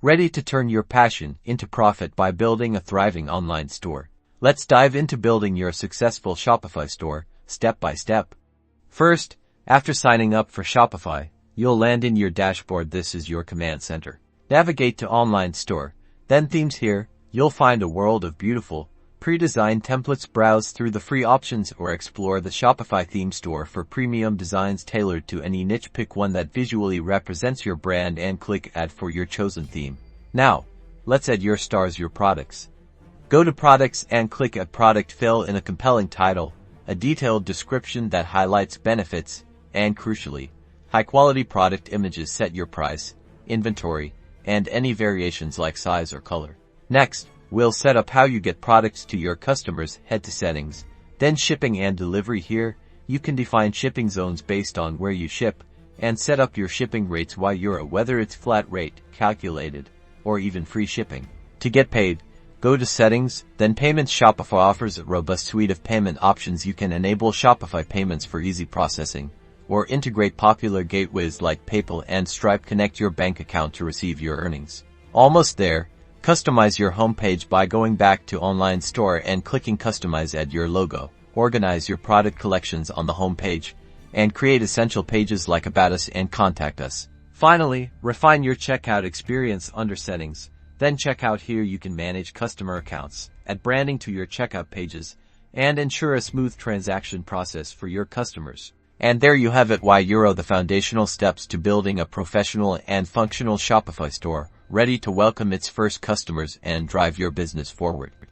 ready to turn your passion into profit by building a thriving online store. Let's dive into building your successful Shopify store, step by step. First, after signing up for Shopify, you'll land in your dashboard. This is your command center. Navigate to Online Store, then Themes. Here, you'll find a world of beautiful, pre-designed templates. Browse through the free options or explore the Shopify theme store for premium designs tailored to any niche. Pick one that visually represents your brand and click Add for your chosen theme. Now, let's add your stars, your products. Go to Products and click Add Product. Fill in a compelling title, a detailed description that highlights benefits, and crucially, high-quality product images. Set your price, inventory, and any variations like size or color. Next, we'll set up how you get products to your customers. Head to Settings, then Shipping and Delivery. Here, you can define shipping zones based on where you ship, and set up your shipping rates €1, whether it's flat rate, calculated, or even free shipping. To get paid, go to Settings, then Payments. Shopify offers a robust suite of payment options. You can enable Shopify Payments for easy processing, or integrate popular gateways like PayPal and Stripe. Connect your bank account to receive your earnings. Almost there. Customize your homepage by going back to Online Store and clicking Customize. Add your logo, organize your product collections on the homepage, and create essential pages like About Us and Contact Us. Finally, refine your checkout experience under Settings. Then Checkout. Here you can manage customer accounts, add branding to your checkout pages, and ensure a smooth transaction process for your customers. And there you have it, the foundational steps to building a professional and functional Shopify store, ready to welcome its first customers and drive your business forward.